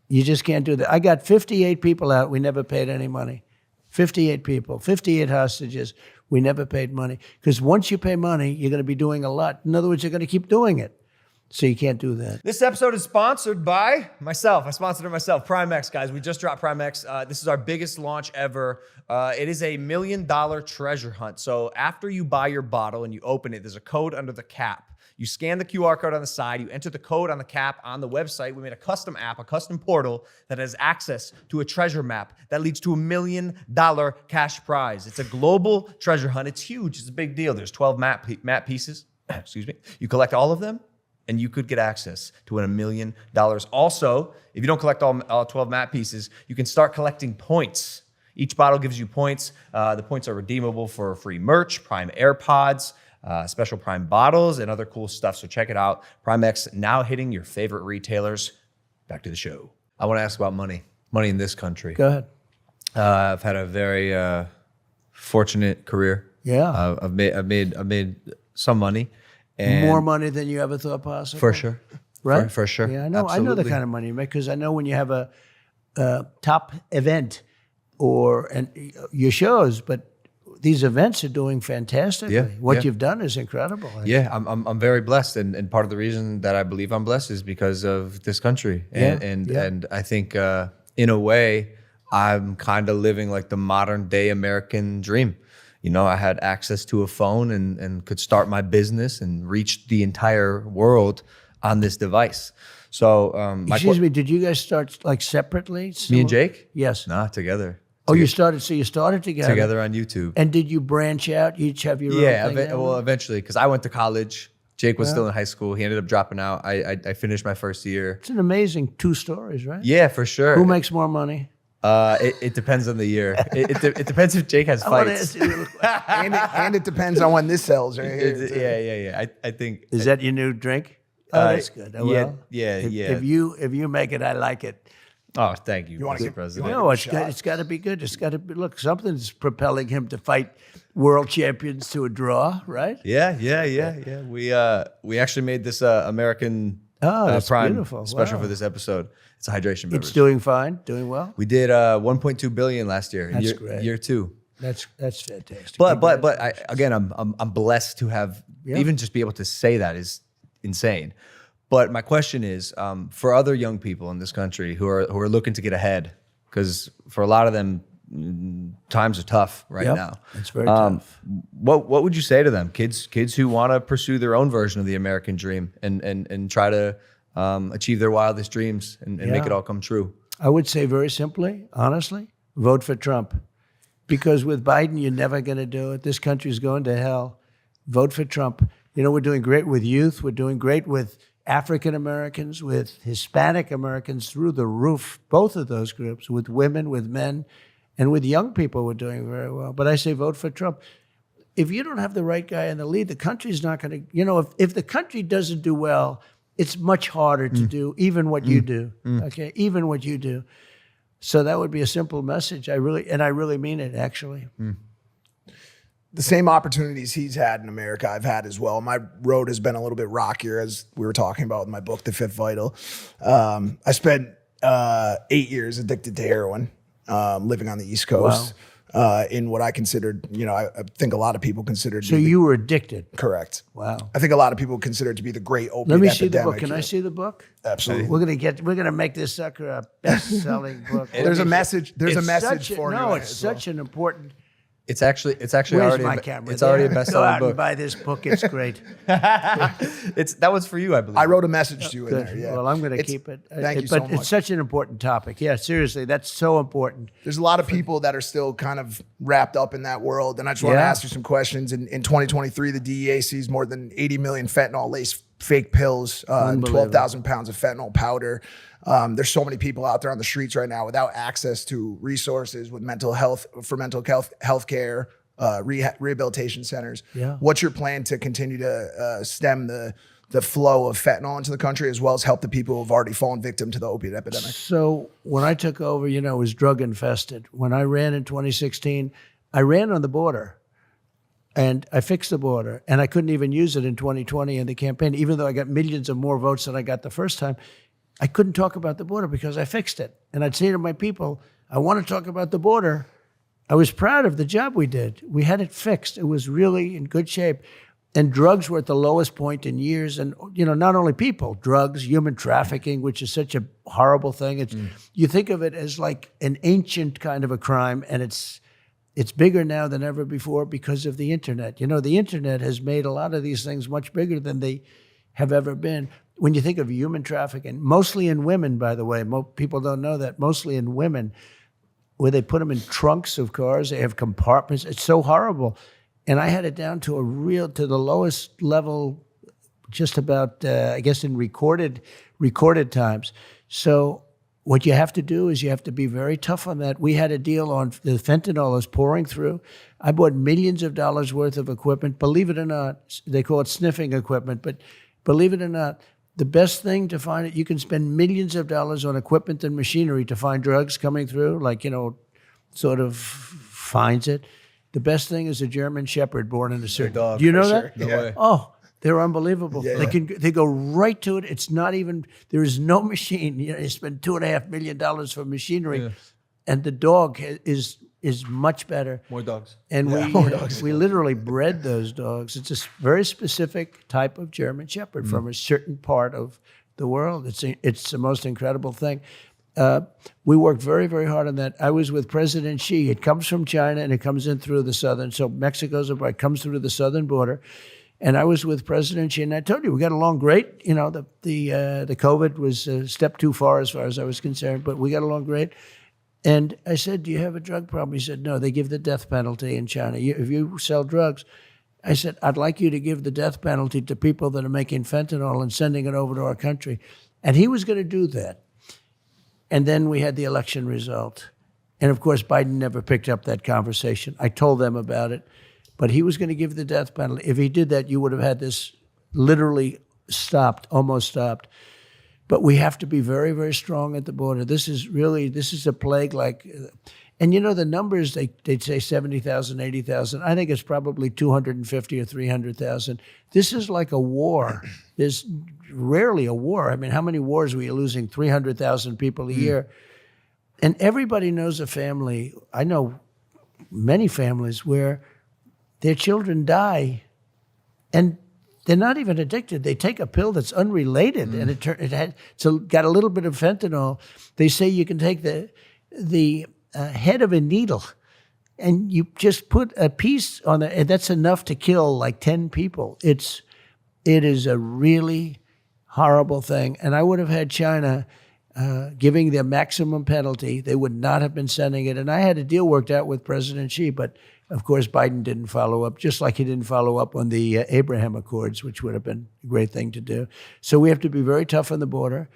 A: You just can't do that. I got 58 people out. We never paid any money. 58 people, 58 hostages. We never paid money. Because once you pay money, you're going to be doing a lot. In other words, you're going to keep doing it. So you can't do that.
E: This episode is sponsored by myself. I sponsored it myself. Prime-X, guys. We just dropped Prime-X. This is our biggest launch ever. It is a $1 million treasure hunt. So after you buy your bottle and you open it, there's a code under the cap. You scan the QR code on the side. You enter the code on the cap on the website. We made a custom app, a custom portal that has access to a treasure map that leads to $1 million cash prize. It's a global treasure hunt. It's huge. It's a big deal. There's 12 map pieces. Excuse me. You collect all of them, and you could get access to $1 million. Also, if you don't collect all 12 map pieces, you can start collecting points. Each bottle gives you points. The points are redeemable for free merch, Prime AirPods, special Prime bottles, and other cool stuff. So check it out. Prime-X now hitting your favorite retailers. Back to the show. I want to ask about money. Money in this country.
A: Go ahead.
E: I've had a very fortunate career.
A: Yeah.
E: I've made some money. And
A: More money than you ever thought possible.
E: for sure.
A: Right?
E: For sure.
A: Yeah, I know. I know the
E: Absolutely.
A: kind of money you make because I know when you have a top event and your shows, but these events are doing fantastically.
E: Yeah,
A: What
E: yeah.
A: you've done is incredible.
E: Yeah, I'm very blessed, and part of the reason that I believe I'm blessed is because of this country, and I think in a way I'm kind of living like the modern day American dream. I had access to a phone and could start my business and reach the entire world on this device. So
A: Excuse me, did you guys start like separately?
E: me and Jake?
A: Yes.
E: Nah, together.
A: Oh, you started together.
E: Together on YouTube.
A: And did you branch out? You each have your
E: Yeah,
A: own thing now?
E: well, eventually, because I went to college. Jake was still in high school. He ended up dropping out. I finished my first year.
A: It's an amazing 2 stories, right?
E: Yeah, for sure.
A: Who makes more money?
E: It depends on the year. It depends if Jake has
A: I want to
E: fights.
A: ask you a little question.
C: and it depends on when this sells right here.
E: Yeah. I think.
A: Is that your new drink? Oh, that's good. I will.
E: yeah.
A: If you make it, I like it.
E: Oh, thank you,
C: wanna
E: Mr.
C: give-
E: President.
C: you
A: No,
C: wanna-
A: it's got to be good. It's got to be. Look, something's propelling him to fight world champions to a draw, right?
E: Yeah. We actually made this American
A: that's
E: Prime
A: beautiful.
E: special
A: Wow.
E: for this episode. It's a hydration beverage.
A: It's doing fine, doing well.
E: We did 1.2 billion last year.
A: That's
E: year,
A: great.
E: Year 2.
A: That's fantastic.
E: But I'm blessed to have even just be able to say that is insane. But my question is for other young people in this country who are looking to get ahead, because for a lot of them times are tough right
A: Yep,
E: now.
A: it's very tough.
E: What would you say to them, kids who want to pursue their own version of the American dream and try to achieve their wildest dreams and make
A: Yeah.
E: it all come true?
A: I would say very simply, honestly, vote for Trump. Because with Biden, you're never going to do it. This country's going to hell. Vote for Trump. We're doing great with youth. We're doing great with African Americans, with Hispanic Americans, through the roof, both of those groups, with women, with men, and with young people, we're doing very well. But I say vote for Trump. If you don't have the right guy in the lead, the country's not going to, if the country doesn't do well, it's much harder to do even what you do, okay? Even what you do. So that would be a simple message. I really mean it, actually.
C: The same opportunities he's had in America, I've had as well. My road has been a little bit rockier, as we were talking about in my book, The Fifth Vital. I spent 8 years addicted to heroin, living on the East Coast, in what I considered, I think a lot of people considered.
A: So you were addicted.
C: Correct.
A: Wow.
C: I think a lot of people consider it to be the great opiate
A: Let me
C: epidemic.
A: see the book. Can I see the book?
C: Absolutely.
A: We're gonna make this sucker a best-selling book.
C: There's a message. There's a
A: It's
C: message
A: such
C: for you.
A: No,
C: in it
A: it's
C: as well.
A: such an important.
E: It's actually
A: Where's
E: already
A: my camera?
E: it's already a
A: There. Go
E: best-selling
A: out and
E: book.
A: buy this book. It's great.
E: That was for you, I believe.
C: I wrote a message to you in
A: Good.
C: there. Yeah.
A: Well, I'm going to
C: It's-
A: keep it.
C: Thank you
A: but
C: so much.
A: it's such an important topic. Yeah, seriously, that's so important.
C: There's a lot of people that are still kind of wrapped up in that world. And I just want to
A: Yeah.
C: ask you some questions. In 2023, the DEA seized more than 80 million fentanyl-laced fake pills, and 12,000 pounds of fentanyl powder. There's so many people out there on the streets right now without access to resources with mental health care, rehabilitation centers.
A: Yeah.
C: What's your plan to continue to stem the the flow of fentanyl into the country, as well as help the people who have already fallen victim to the opiate epidemic?
A: So when I took over, it was drug infested. When I ran in 2016, I ran on the border. And I fixed the border, and I couldn't even use it in 2020 in the campaign, even though I got millions of more votes than I got the first time. I couldn't talk about the border because I fixed it. And I'd say to my people, I want to talk about the border. I was proud of the job we did. We had it fixed. It was really in good shape. And drugs were at the lowest point in years. And, not only people, drugs, human trafficking, which is such a horrible thing. You think of it as like an ancient kind of a crime, and it's bigger now than ever before because of the internet. The internet has made a lot of these things much bigger than they have ever been. When you think of human trafficking, mostly in women, by the way, people don't know that, mostly in women, where they put them in trunks of cars, they have compartments. It's so horrible. And I had it down to to the lowest level, just about, I guess, in recorded times. So what you have to do is you have to be very tough on that. We had a deal on the fentanyl is pouring through. I bought millions of dollars worth of equipment. Believe it or not, they call it sniffing equipment, but believe it or not, the best thing to find it, you can spend millions of dollars on equipment and machinery to find drugs coming through, sort of finds it. The best thing is a German Shepherd born in a certain
B: dog.
A: Do you know
C: For
A: that?
C: sure. No way.
A: Oh, they're unbelievable.
C: Yeah.
A: They go right to it. It's not even, there is no machine. You spend $2.5 million for machinery, and the dog is much better.
B: More dogs.
A: And we literally bred those dogs. It's a very specific type of German Shepherd from a certain part of the world. It's the most incredible thing. We worked very, very hard on that. I was with President Xi. It comes from China and it comes in through the southern. So Mexico's it comes through the southern border. And I was with President Xi, and I told you we got along great. The COVID was a step too far as I was concerned, but we got along great. And I said, "Do you have a drug problem?" He said, "No, they give the death penalty in China. If you sell drugs," I said, "I'd like you to give the death penalty to people that are making fentanyl and sending it over to our country." And he was going to do that. And then we had the election result. And of course, Biden never picked up that conversation. I told them about it. But he was going to give the death penalty. If he did that, you would have had this literally almost stopped. But we have to be very, very strong at the border. This is a plague and the numbers, they'd say 70,000, 80,000. I think it's probably 250 or 300,000. This is like a war. There's rarely a war. I mean, how many wars were you losing? 300,000 people a year. And everybody knows a family. I know many families where their children die, and they're not even addicted. They take a pill that's unrelated, and it's got a little bit of fentanyl. They say you can take the head of a needle, and you just put a piece on it, and that's enough to kill like 10 people. It is a really horrible thing. And I would have had China giving the maximum penalty. They would not have been sending it. And I had a deal worked out with President Xi, but of course, Biden didn't follow up, just like he didn't follow up on the Abraham Accords, which would have been a great thing to do. So we have to be very tough on the border,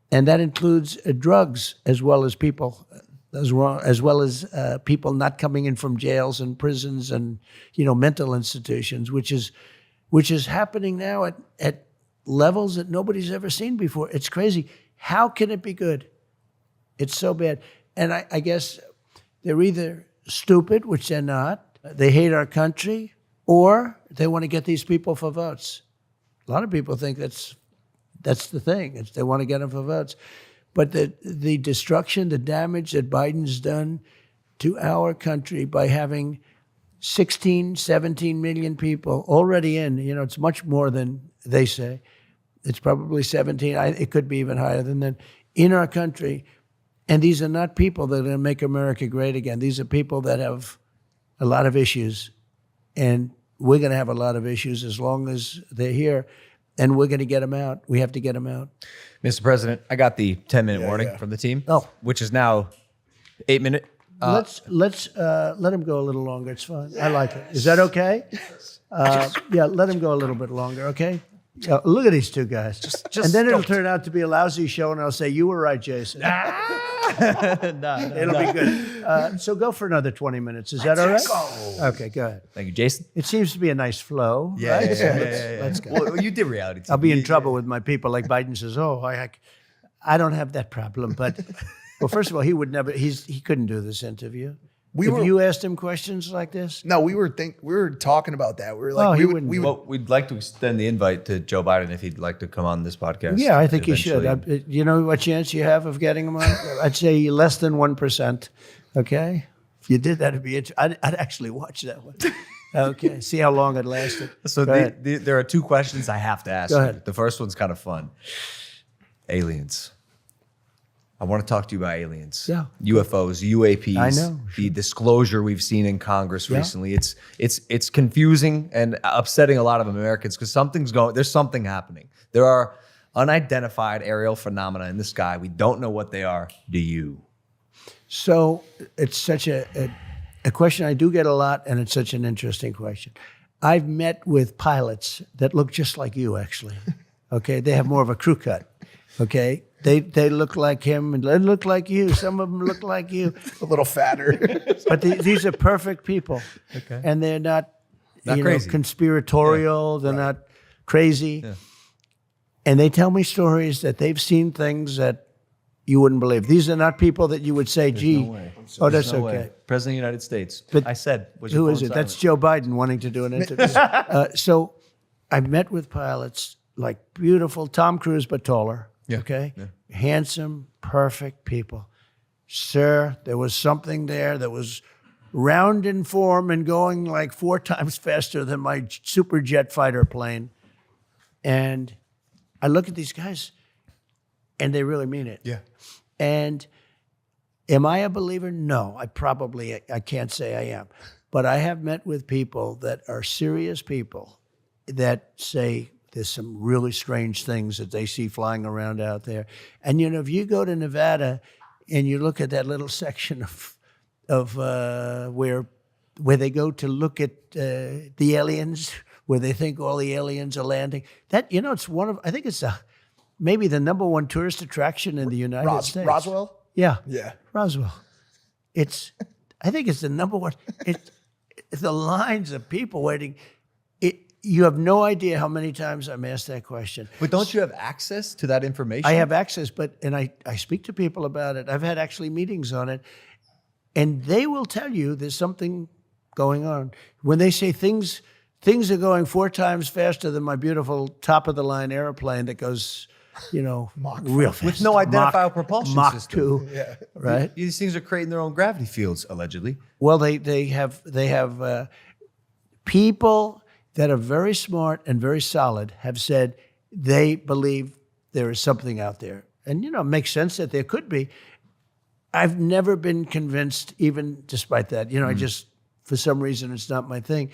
A: and that includes drugs as well as people, as well as people not coming in from jails and prisons and mental institutions, which is happening now at levels that nobody's ever seen before. It's crazy. How can it be good? It's so bad. And I guess they're either stupid, which they're not, they hate our country, or they want to get these people for votes. A lot of people think that's the thing. They want to get them for votes. But the destruction, the damage that Biden's done to our country by having 16, 17 million people already in, it's much more than they say. It's probably 17. It could be even higher than that in our country. And these are not people that are going to make America great again. These are people that have a lot of issues. And we're going to have a lot of issues as long as they're here. And we're going to get them out. We have to get them out.
B: Mr. President, I got the 10-minute warning from the team.
A: Oh.
B: Which is now 8-minute.
A: Let's let him go a little longer. It's fine. I like it. Is that okay? Yeah, let him go a little bit longer, okay? Look at these two guys. And then it'll
C: stoked.
A: turn out to be a lousy show, and I'll say, you were right, Jason. It'll be good. So go for another 20 minutes. Is that all right?
C: go.
A: Okay, go ahead.
B: Thank you, Jason.
A: It seems to be a nice flow,
B: Yeah,
A: right?
B: yeah,
A: So
B: yeah,
A: let's go.
B: Well, you did reality TV.
A: I'll be in trouble with my people. Like Biden says, I don't have that problem. But, well, first of all, he would never, he couldn't do this interview. If you asked him questions like this?
C: No, we were talking about that. We were like,
A: he
C: we
A: wouldn't.
C: would
B: Well, we'd like to extend the invite to Joe Biden if he'd like to come on this podcast.
A: Yeah, I think you should.
B: eventually.
A: You know what chance you have of getting him on? I'd say less than 1%. Okay? If you did that, it'd be interesting. I'd actually watch that one. Okay, see how long it lasted.
B: So
A: Go ahead.
B: there are two questions I have to ask
A: Go
B: you.
A: ahead.
B: The first one's kind of fun. Aliens. I want to talk to you about aliens.
A: Yeah.
B: UFOs, UAPs.
A: I know,
B: The disclosure we've seen in Congress recently. It's confusing and upsetting a lot of Americans because there's something happening. There are unidentified aerial phenomena in the sky. We don't know what they are. Do you?
A: So it's such a question I do get a lot, and it's such an interesting question. I've met with pilots that look just like you, actually. Okay, they have more of a crew cut. Okay, they look like him and they look like you. Some of them look like you,
C: a little fatter.
A: but these are perfect people. Okay, and they're not
B: crazy.
A: Conspiratorial. They're not crazy, and they tell me stories that they've seen things that you wouldn't believe. These are not people that you would say, "Gee, oh, that's
B: No
A: okay."
B: way. President of the United States.
A: But
B: I said, was your
A: Who
B: phone
A: is it?
B: silent?
A: That's Joe Biden wanting to do an interview. So I've met with pilots like beautiful Tom Cruise, but taller.
B: Yeah.
A: Okay. Yeah. Handsome, perfect people. Sir, there was something there that was round in form and going like 4 times faster than my super jet fighter plane. And I look at these guys and they really mean it.
B: Yeah.
A: And am I a believer? No, I can't say I am. But I have met with people that are serious people that say there's some really strange things that they see flying around out there. And, if you go to Nevada and you look at that little section of where they go to look at the aliens, where they think all the aliens are landing, that, it's maybe the number one tourist attraction in the United States.
C: Roswell?
A: Yeah.
C: Yeah.
A: Roswell. I think it's the number one. It's the lines of people waiting. You have no idea how many times I'm asked that question.
B: But don't you have access to that information?
A: I have access, and I speak to people about it. I've had actually meetings on it, and they will tell you there's something going on. When they say things are going 4 times faster than my beautiful top-of-the-line airplane that goes, real fast.
B: With no identifiable propulsion
A: Mach
B: system.
A: 2, right?
B: These things are creating their own gravity fields, allegedly.
A: Well, they have people that are very smart and very solid have said they believe there is something out there. And, it makes sense that there could be. I've never been convinced, even despite that. I just, for some reason, it's not my thing.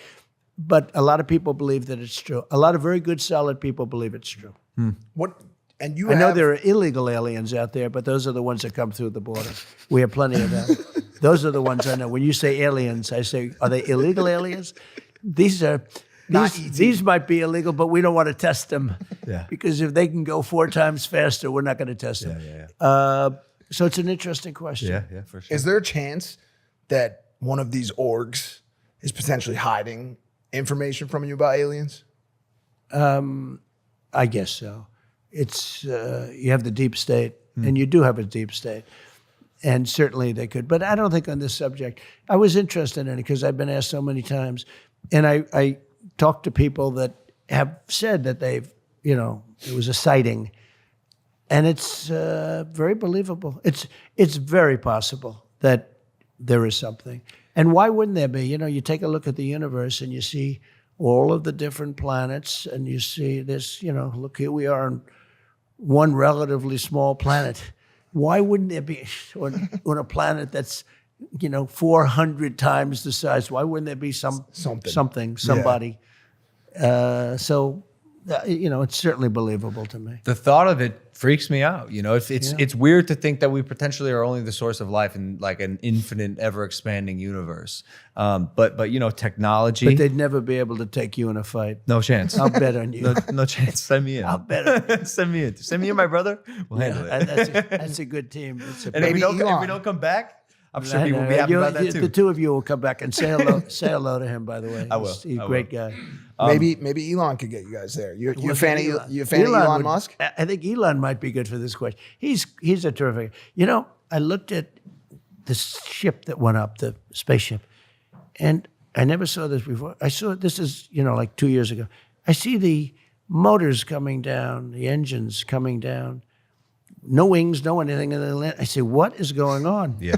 A: But a lot of people believe that it's true. A lot of very good, solid people believe it's true.
C: What? And
A: I know there are illegal aliens out there, but those are the ones that come through the border. We have plenty of them. Those are the ones I know. When you say aliens, I say, are they illegal aliens? These might be illegal, but we don't want to test them.
B: Yeah.
A: Because if they can go 4 times faster, we're not going to test them. So it's an interesting question.
B: Yeah, for sure.
C: Is there a chance that one of these orgs is potentially hiding information from you about aliens?
A: I guess so. It's you have the deep state, and you do have a deep state. And certainly they could. But I don't think on this subject, I was interested in it because I've been asked so many times. And I talked to people that have said that they've, it was a sighting. And it's very believable. It's very possible that there is something. And why wouldn't there be? You take a look at the universe and you see all of the different planets and you see this, look, here we are on one relatively small planet. Why wouldn't there be on a planet that's 400 times the size? Why wouldn't there be somebody? So It's certainly believable to me.
B: The thought of it freaks me out. It's weird to think that we potentially are only the source of life in like an infinite, ever expanding universe. But technology.
A: But they'd never be able to take you in a fight.
B: No chance.
A: I'll bet on you.
B: No chance. Send me in.
A: I'll bet on you.
B: Send me in. Send me in, my brother. We'll handle it.
A: That's a good team.
B: And if we don't come back, I'm sure he will be happy about that too.
A: The two of you will come back and say hello. Say hello to him, by the way.
B: I will.
A: He's a great guy.
C: Maybe Elon could get you guys there. You a fan of Elon Musk?
A: I think Elon might be good for this question. He's a terrific. I looked at the ship that went up, the spaceship, and I never saw this before. I saw this is like 2 years ago. I see the motors coming down, the engines coming down, no wings, no anything, and then I say, what is going on?
B: Yeah.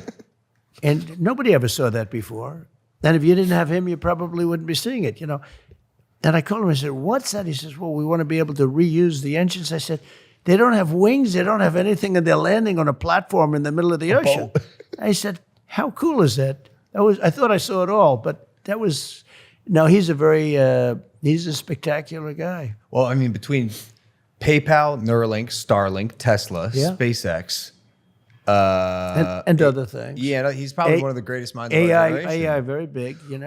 A: And nobody ever saw that before. And if you didn't have him, you probably wouldn't be seeing it, And I called him and I said, what's that? He says, well, we want to be able to reuse the engines. I said, they don't have wings, they don't have anything, and they're landing on a platform in the middle of the ocean. I said, how cool is that? I thought I saw it all, but that was, no, he's a spectacular guy.
B: Well, I mean, between PayPal, Neuralink, Starlink, Tesla, SpaceX,
A: and other things.
B: Yeah, no, he's probably one of the greatest minds of our generation.
A: AI, very big. He's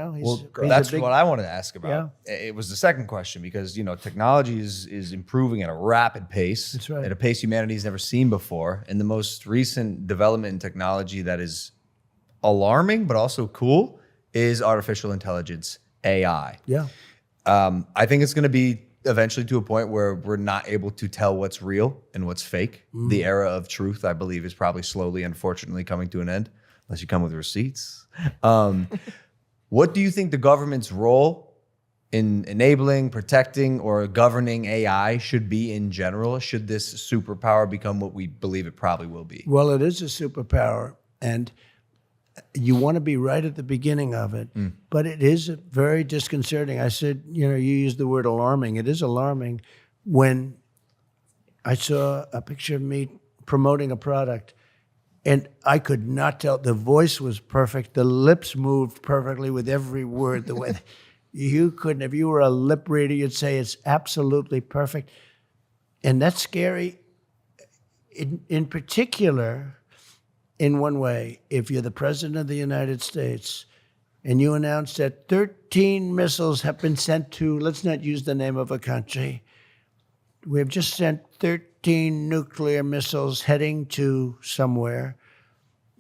B: That's what I wanted to ask about. Yeah. It was the second question because technology is improving at a rapid pace.
A: That's right.
B: At a pace humanity's never seen before. And the most recent development in technology that is alarming but also cool is artificial intelligence, AI.
A: Yeah.
B: I think it's going to be eventually to a point where we're not able to tell what's real and what's fake. The era of truth, I believe, is probably slowly, unfortunately, coming to an end, unless you come with receipts. What do you think the government's role in enabling, protecting, or governing AI should be in general? Should this superpower become what we believe it probably will be?
A: Well, it is a superpower, and you want to be right at the beginning of it, but it is very disconcerting. I said, you used the word alarming. It is alarming when I saw a picture of me promoting a product, and I could not tell. The voice was perfect. The lips moved perfectly with every word. The way you couldn't, if you were a lip reader, you'd say it's absolutely perfect. And that's scary. In particular, in one way, if you're the president of the United States and you announce that 13 missiles have been sent to, let's not use the name of a country, we have just sent 13 nuclear missiles heading to somewhere,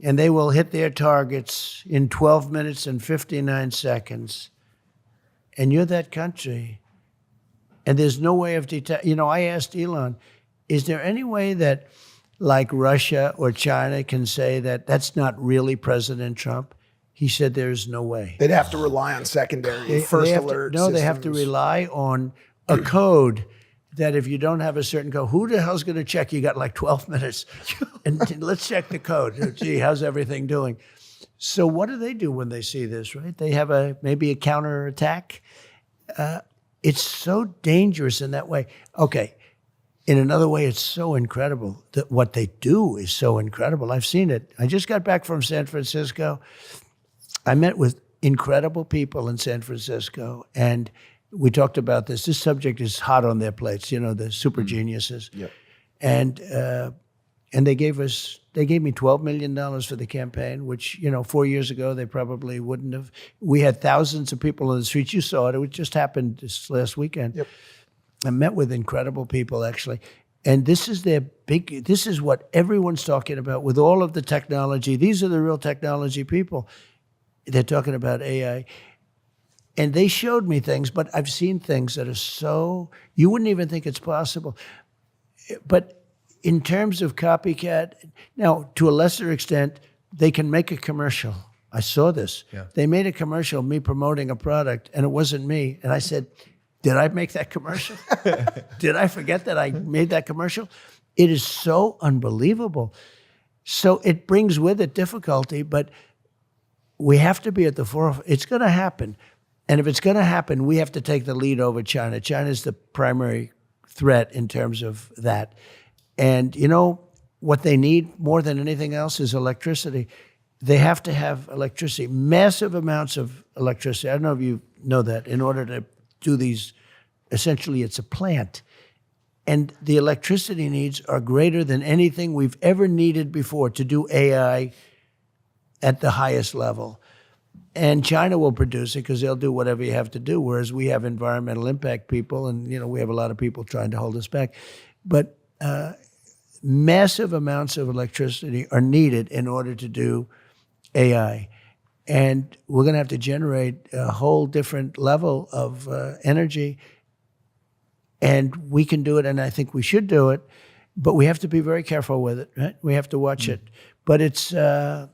A: and they will hit their targets in 12 minutes and 59 seconds, and you're that country, and there's no way of detecting. I asked Elon, is there any way that like Russia or China can say that that's not really President Trump? He said there's no way.
C: They'd have to rely on secondary first alert systems.
A: They have to rely on a code that if you don't have a certain code, who the hell's going to check? You got like 12 minutes. And let's check the code. Gee, how's everything doing? So what do they do when they see this, right? They have maybe a counterattack. It's so dangerous in that way. Okay. In another way, it's so incredible that what they do is so incredible. I've seen it. I just got back from San Francisco. I met with incredible people in San Francisco, and we talked about this. This subject is hot on their plates, the super geniuses.
C: Yep.
A: And they gave me $12 million for the campaign, which, 4 years ago, they probably wouldn't have. We had thousands of people in the streets. You saw it. It just happened this last weekend.
C: Yep.
A: I met with incredible people, actually. And this is what everyone's talking about with all of the technology. These are the real technology people. They're talking about AI. And they showed me things, but I've seen things that are you wouldn't even think it's possible. But in terms of copycat, now, to a lesser extent, they can make a commercial. I saw this.
B: Yeah.
A: They made a commercial, me promoting a product, and it wasn't me. And I said, did I make that commercial? Did I forget that I made that commercial? It is so unbelievable. So it brings with it difficulty, but we have to be at the forefront. It's going to happen. And if it's going to happen, we have to take the lead over China. China is the primary threat in terms of that. And what they need more than anything else is electricity. They have to have electricity, massive amounts of electricity. I don't know if you know that, in order to do these essentially it's a plant. And the electricity needs are greater than anything we've ever needed before to do AI at the highest level. And China will produce it because they'll do whatever you have to do, whereas we have environmental impact people, and we have a lot of people trying to hold us back. But massive amounts of electricity are needed in order to do AI. And we're going to have to generate a whole different level of energy. And we can do it, and I think we should do it, but we have to be very careful with it, right? We have to watch it. But it's, the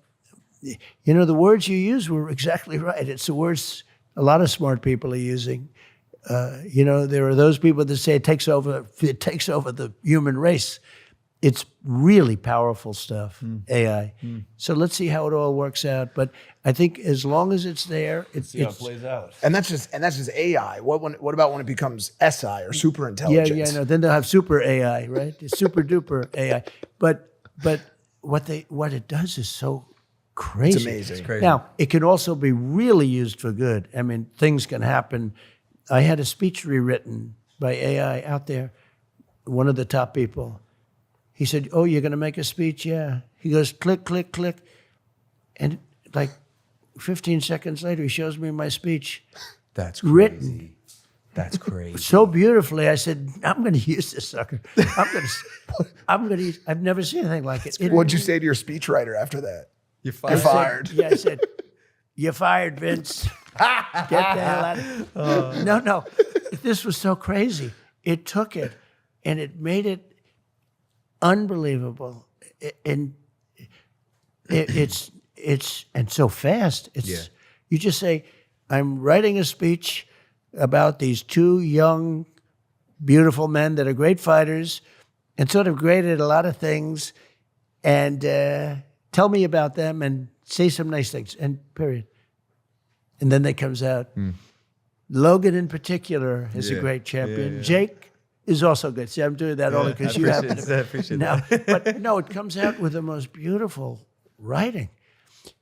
A: words you use were exactly right. It's the words a lot of smart people are using. There are those people that say it takes over the human race. It's really powerful stuff, AI. So let's see how it all works out. But I think as long as it's there,
E: how it plays out.
C: And that's just AI. What about when it becomes SI or super intelligence?
A: Yeah. No. Then they'll have super AI, right? It's super duper AI. But what it does is so crazy.
C: It's amazing.
B: It's crazy.
A: Now, it can also be really used for good. I mean, things can happen. I had a speech rewritten by AI out there, one of the top people. He said, "Oh, you're going to make a speech?" Yeah. He goes, click, click, click. And like 15 seconds later, he shows me my speech.
B: That's crazy.
A: Written.
B: That's crazy.
A: So beautifully, I said, "I'm going to use this sucker. I'm going to use, I've never seen anything like it."
C: What'd you say to your speechwriter after that?
B: You're
C: You're
B: fired.
C: fired.
A: Yeah, I said, "You're fired, Vince. Get the hell out." No. This was so crazy. It took it, and it made it unbelievable. And it's and so fast. You just say, "I'm writing a speech about these two young, beautiful men that are great fighters and sort of great at a lot of things, and tell me about them and say some nice things," and period. And then that comes out. Logan in particular is a great champion. Jake is also good. See, I'm doing that only because you happen to.
B: I appreciate
A: Now,
B: that.
A: but no, it comes out with the most beautiful writing.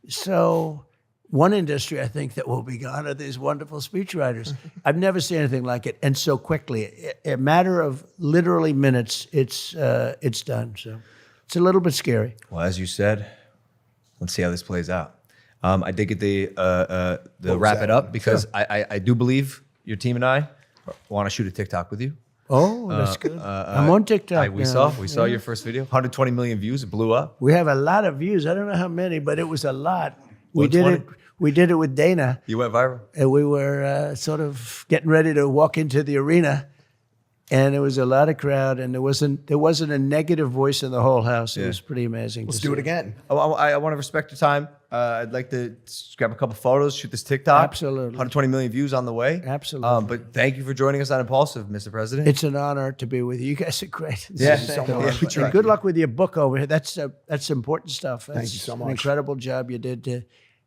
A: So one industry I think that will be gone are these wonderful speechwriters. I've never seen anything like it, and so quickly. A matter of literally minutes, it's done. So it's a little bit scary.
B: Well, as you said, let's see how this plays out. I did get the wrap
C: that?
B: it up because I do believe your team and I want to shoot a TikTok with you.
A: Oh, that's good. I'm on TikTok.
B: We
A: now.
B: saw your first video, 120 million views. It blew up.
A: We have a lot of views. I don't know how many, but it was a lot. We did
B: 120?
A: it. We did it with Dana,
B: You went viral.
A: and we were sort of getting ready to walk into the arena, and there was a lot of crowd, and there wasn't a negative voice in the whole house. It was pretty amazing.
C: Let's do it again.
B: I want to respect your time. I'd like to just grab a couple photos, shoot this TikTok.
A: Absolutely.
B: 120 million views on the way.
A: Absolutely.
B: But thank you for joining us on Impulsive, Mr. President.
A: It's an honor to be with you. You guys are great.
B: Yeah.
A: This is
C: so
A: so
C: much.
A: much. And good luck with your book over here. That's important stuff. That's
C: you so
A: An
C: much.
A: incredible job you did to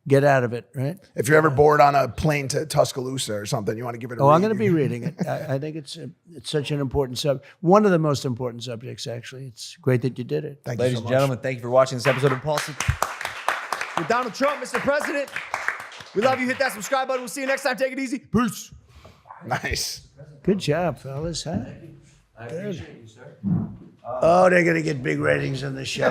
A: get out of it, right?
C: If you're ever bored on a plane to Tuscaloosa or something, you want to give it a read.
A: I'm going to be reading it. I think it's such an important one of the most important subjects, actually. It's great that you did it.
C: Thank you
B: Ladies
C: so
B: and
C: much.
B: gentlemen, thank you for watching this episode of Impulsive. With Donald Trump, Mr. President. We love you. Hit that subscribe button. We'll see you next time. Take it easy. Peace.
C: Nice.
A: Good job, fellas. Huh? I appreciate you, sir. Oh, they're going to get big ratings on this show.